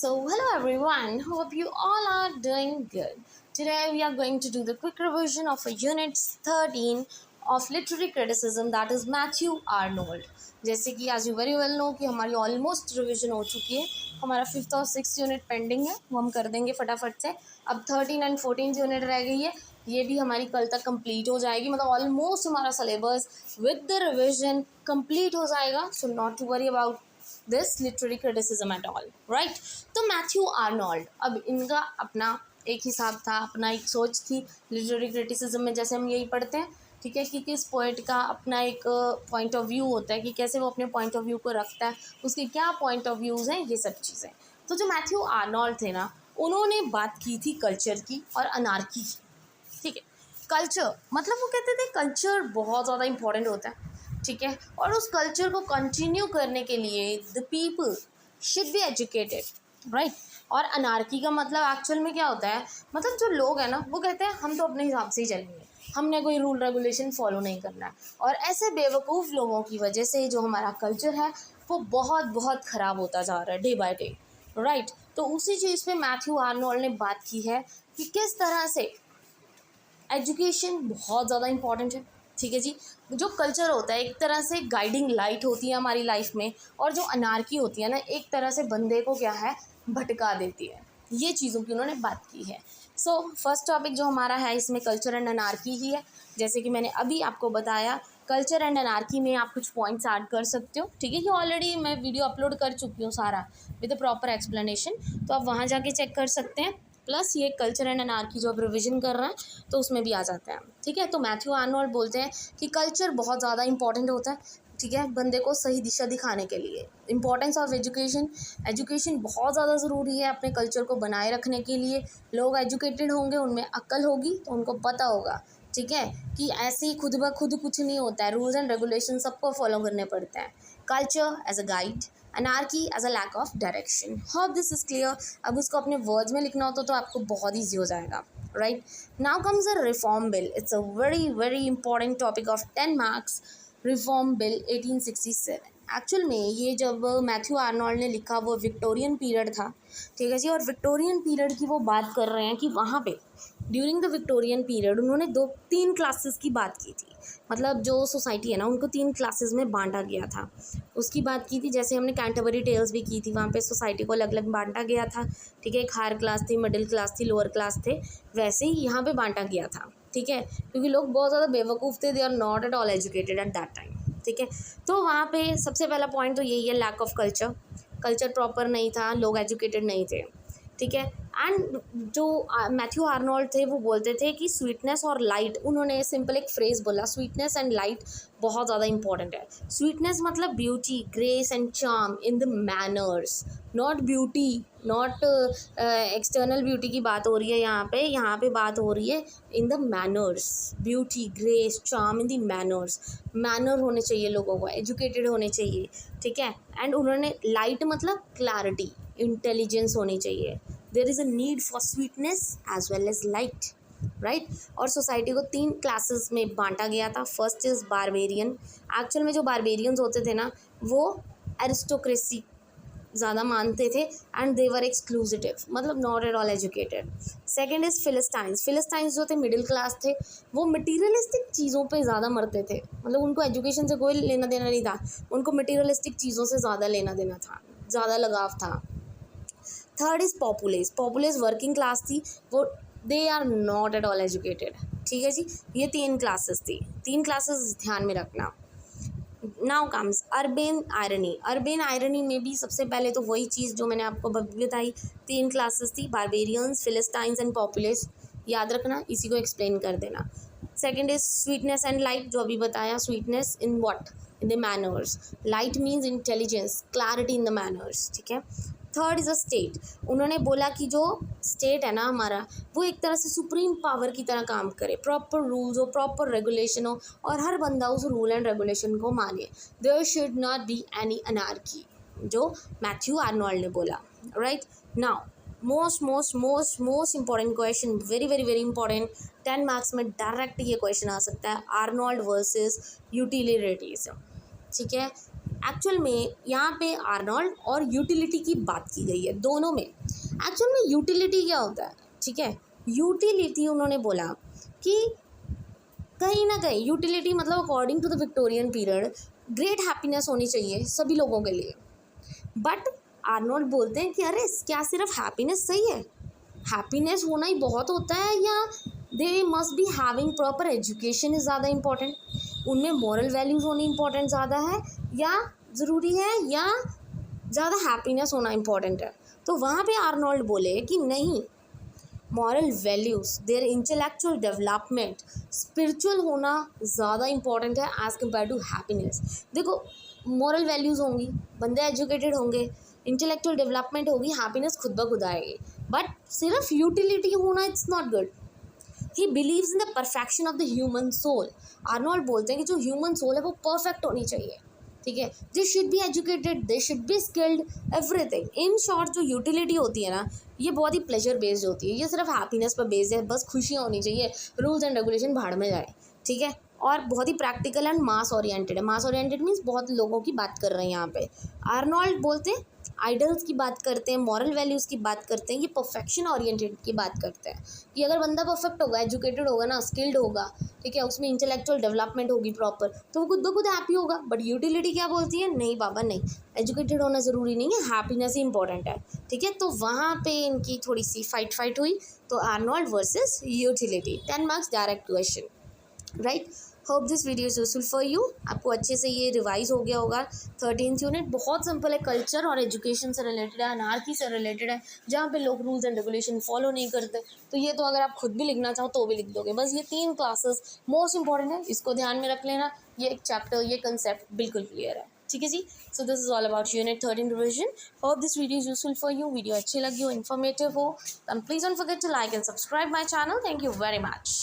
So, hello everyone, hope you all are doing good. Today we are going to do the quick revision of a Unit 13 of Literary Criticism, that is Matthew Arnold. जैसे कि as you very well know कि हमारी almost revision हो चुकी है, हमारा 5th और 6th unit pending है, वो हम कर देंगे फटाफट से. अब 13 एंड 14 यूनिट रह गई है, ये भी हमारी कल तक कंप्लीट हो जाएगी. मतलब ऑलमोस्ट हमारा syllabus with the revision complete हो जाएगा. So not to worry about this literary criticism at all, right. तो मैथ्यू आर्नोल्ड, अब इनका अपना एक हिसाब था, अपना एक सोच थी लिटरेरी क्रिटिसिज्म में. जैसे हम यही पढ़ते हैं, ठीक है, कि किस पोइट का अपना एक पॉइंट ऑफ व्यू होता है, कि कैसे वो अपने पॉइंट ऑफ व्यू को रखता है, उसके क्या पॉइंट ऑफ व्यूज़ हैं, ये सब चीज़ें. तो जो मैथ्यू आर्नोल्ड थे ना, उन्होंने बात की थी कल्चर की और अनार्की की. ठीक है, कल्चर मतलब वो कहते थे कल्चर बहुत ज़्यादा इंपॉर्टेंट होता है, ठीक है, और उस कल्चर को कंटिन्यू करने के लिए the people should be educated, right. और अनार्की का मतलब एक्चुअल में क्या होता है, मतलब जो लोग हैं ना, वो कहते हैं हम तो अपने हिसाब से ही चलेंगे, हमने कोई रूल रेगुलेशन फॉलो नहीं करना है. और ऐसे बेवकूफ़ लोगों की वजह से जो हमारा कल्चर है वो बहुत बहुत ख़राब होता जा रहा है डे बाय डे, राइट. तो उसी चीज़ पे मैथ्यू आर्नोल्ड ने बात की है कि किस तरह से एजुकेशन बहुत ज़्यादा इम्पॉर्टेंट है. ठीक है जी, जो कल्चर होता है एक तरह से गाइडिंग लाइट होती है हमारी लाइफ में, और जो अनार्की होती है ना, एक तरह से बंदे को क्या है, भटका देती है. ये चीज़ों की उन्होंने बात की है. सो फर्स्ट टॉपिक जो हमारा है इसमें कल्चर एंड अनार्की ही है. जैसे कि मैंने अभी आपको बताया, कल्चर एंड अनार्की में आप कुछ पॉइंट्स ऐड कर सकते हो. ठीक है, कि ऑलरेडी मैं वीडियो अपलोड कर चुकी हूँ सारा विद अ प्रॉपर एक्सप्लेनेशन, तो आप वहाँ जाके चेक कर सकते हैं. प्लस ये कल्चर एंड अनार्की जो आप रिविजन कर रहे हैं तो उसमें भी आ जाते हैं. ठीक है, तो मैथ्यू आर्नोल्ड बोलते हैं कि कल्चर बहुत ज़्यादा इंपॉर्टेंट होता है, ठीक है, बंदे को सही दिशा दिखाने के लिए. इंपॉर्टेंस ऑफ एजुकेशन, एजुकेशन बहुत ज़्यादा ज़रूरी है अपने कल्चर को बनाए रखने के लिए. लोग एजुकेटेड होंगे, उनमें अक्ल होगी, तो उनको पता होगा, ठीक है, कि ऐसे ही खुद ब खुद कुछ नहीं होता है, रूल्स एंड रेगुलेशन सबको फॉलो करने पड़ते हैं. Culture as a guide, anarchy as a lack of direction. Hope this is clear. अब उसको अपने वर्ड्स में लिखना होता तो आपको बहुत ईजी हो जाएगा, right. Now comes a reform bill. It's a very very important topic of 10 marks. Reform bill 1867. Actual में ये जब मैथ्यू आर्नोल्ड ने लिखा वो विक्टोरियन पीरियड था, ठीक है जी. और विक्टोरियन पीरियड की वो बात कर रहे हैं कि वहाँ पे ड्यूरिंग द विक्टोरियन पीरियड उन्होंने 2-3 क्लासेस की बात की थी. मतलब जो सोसाइटी है ना, उनको 3 क्लासेस में बांटा गया था, उसकी बात की थी. जैसे हमने कैंटरबरी टेल्स भी की थी, वहाँ पे सोसाइटी को अलग अलग बांटा गया था. ठीक है, एक हायर क्लास थी, मिडिल क्लास थी, लोअर क्लास थे. वैसे ही यहाँ पे बांटा गया था, ठीक है, क्योंकि लोग बहुत ज़्यादा बेवकूफ़ थे. They are not at all educated at that time. ठीक है, तो वहाँ पे सबसे पहला पॉइंट तो यही है, lack of culture. Culture proper नहीं था, लोग एजुकेटेड नहीं थे. ठीक है, एंड जो मैथ्यू आर्नोल्ड थे वो बोलते थे कि स्वीटनेस और लाइट, उन्होंने सिंपल एक फ्रेज़ बोला, स्वीटनेस एंड लाइट बहुत ज़्यादा इंपॉर्टेंट है. स्वीटनेस मतलब beauty, grace and charm in the manners, not beauty, not external beauty की बात हो रही है यहाँ पे बात हो रही है in the manners. Beauty, grace, charm in the manners. Manner होने चाहिए लोगों को, एजुकेटेड होने चाहिए. ठीक है, एंड उन्होंने लाइट मतलब क्लैरिटी, इंटेलिजेंस होनी चाहिए. There is a need for sweetness as well as light, right. और सोसाइटी को 3 क्लासेस में बांटा गया था. First is barbarian. एक्चुअल में जो बारबेरियंस होते थे ना, वो एरिस्टोक्रेसी ज़्यादा मानते थे, एंड दे वर एक्सक्लूसिव, मतलब not at all educated. Second is philistines. Philistines जो थे मिडिल क्लास थे, वो मटीरियलिस्टिक चीज़ों पे ज़्यादा मरते थे. मतलब उनको एजुकेशन से कोई लेना देना नहीं था, उनको मटीरियलिस्टिक चीज़ों से ज़्यादा लेना देना था, ज़्यादा लगाव था. Third is populace. Populace working class थी, वो they are not at all educated. ठीक है जी, ये 3 क्लासेस थी. 3 क्लासेस ध्यान में रखना. Now comes urban irony. Urban irony में भी सबसे पहले तो वही चीज़ जो मैंने आपको बताई, 3 क्लासेस थी, बारबेरियंस, फिलिस्टाइंस एंड पॉपुलेस. याद रखना, इसी को एक्सप्लेन कर देना. Second is sweetness and light, जो अभी बताया. Sweetness in what, in the manners. Light means intelligence, clarity in the manners. ठीक है. Third is a state. उन्होंने बोला कि जो स्टेट है ना हमारा, वो एक तरह से सुप्रीम पावर की तरह काम करे, प्रॉपर रूल्स हो, प्रॉपर रेगुलेशन हो, और हर बंदा उस रूल एंड रेगुलेशन को माने. There should not be any anarchy, जो मैथ्यू आर्नोल्ड ने बोला, right. Now most important question, very very very important. 10 marks में डायरेक्ट ये क्वेश्चन आ सकता है, आर्नोल्ड वर्सेस यूटिलिटेरियनिज्म. ठीक है, एक्चुअल में यहाँ पे आर्नोल्ड और यूटिलिटी की बात की गई है दोनों में। एक्चुअल में यूटिलिटी क्या होता है, ठीक है, यूटिलिटी उन्होंने बोला कि कहीं ना कहीं यूटिलिटी मतलब according to the Victorian period great happiness होनी चाहिए सभी लोगों के लिए। बट आर्नोल्ड बोलते हैं कि अरे क्या सिर्फ हैप्पीनेस सही है, हैप्पीनेस होना ही बहुत होता है, या they must be having proper education is ज़्यादा इंपॉर्टेंट, उनमें मॉरल वैल्यूज़ होनी इंपॉर्टेंट ज़्यादा है या ज़रूरी है, या ज़्यादा हैप्पीनेस होना इंपॉर्टेंट है। तो वहाँ पे आर्नोल्ड बोले कि नहीं, moral values, there intellectual development, spiritual होना ज़्यादा इंपॉर्टेंट है एज़ कम्पेयर टू हैप्पीनेस। देखो, मॉरल वैल्यूज़ होंगी, बंदे एजुकेटेड होंगे, इंटेलेक्चुअल डेवलपमेंट होगी, हैप्पीनेस खुद ब खुद आएगी। बट सिर्फ यूटिलिटी होना it's not good. He believes in the perfection of the human soul. Arnold बोलते हैं कि जो ह्यूमन सोल है वो परफेक्ट होनी चाहिए, ठीक है, they should be educated, they should be skilled, everything. In short जो यूटिलिटी होती है ना, ये बहुत ही प्लेजर बेस्ड होती है, ये सिर्फ हैप्पीनेस पर बेस्ड है, बस खुशियाँ होनी चाहिए, रूल्स एंड रेगुलेशन भाड़ में जाए, ठीक है। और बहुत ही प्रैक्टिकल एंड मास ओरिएंटेड है। मास ओरिएंटेड मीन्स बहुत लोगों की बात कर रहे हैं यहाँ पे। आर्नोल्ड बोलते हैं आइडल्स की बात करते हैं, मॉरल वैल्यूज़ की बात करते हैं, ये परफेक्शन ओरिएंटेड की बात करते हैं कि अगर बंदा परफेक्ट होगा, एजुकेटेड होगा ना, स्किल्ड होगा, ठीक है, उसमें इंटेलेक्चुअल डेवलपमेंट होगी प्रॉपर, तो वो खुद ब खुद हैप्पी होगा। बट यूटिलिटी क्या बोलती है, नहीं बाबा नहीं, एजुकेटेड होना ज़रूरी नहीं है, हैप्पीनेस ही इंपॉर्टेंट है, ठीक है। तो वहाँ पे इनकी थोड़ी सी फाइट हुई। तो Arnold versus utility, 10 marks direct question, right. Hope this video is useful for you. आपको अच्छे से ये रिवाइज हो गया होगा। 13th यूनिट बहुत सिंपल है, कल्चर और एजुकेशन से रिलेटेड है, अनार्की से रिलेटेड है, जहाँ पे लोग रूल्स एंड रेगुलेशन फॉलो नहीं करते। तो ये तो अगर आप खुद भी लिखना चाहो तो भी लिख दोगे। बस ये 3 क्लासेस मोस्ट इंपॉर्टेंट है, इसको ध्यान में रख लेना। ये एक चैप्टर, ये कंसेप्ट बिल्कुल क्लियर है, ठीक है जी। So this is all about unit 13 revision. Hope this video is useful for you. Video अच्छी लगी हो, इन्फॉर्मेटिव हो, then please don't forget to like and subscribe my channel. Thank you very much.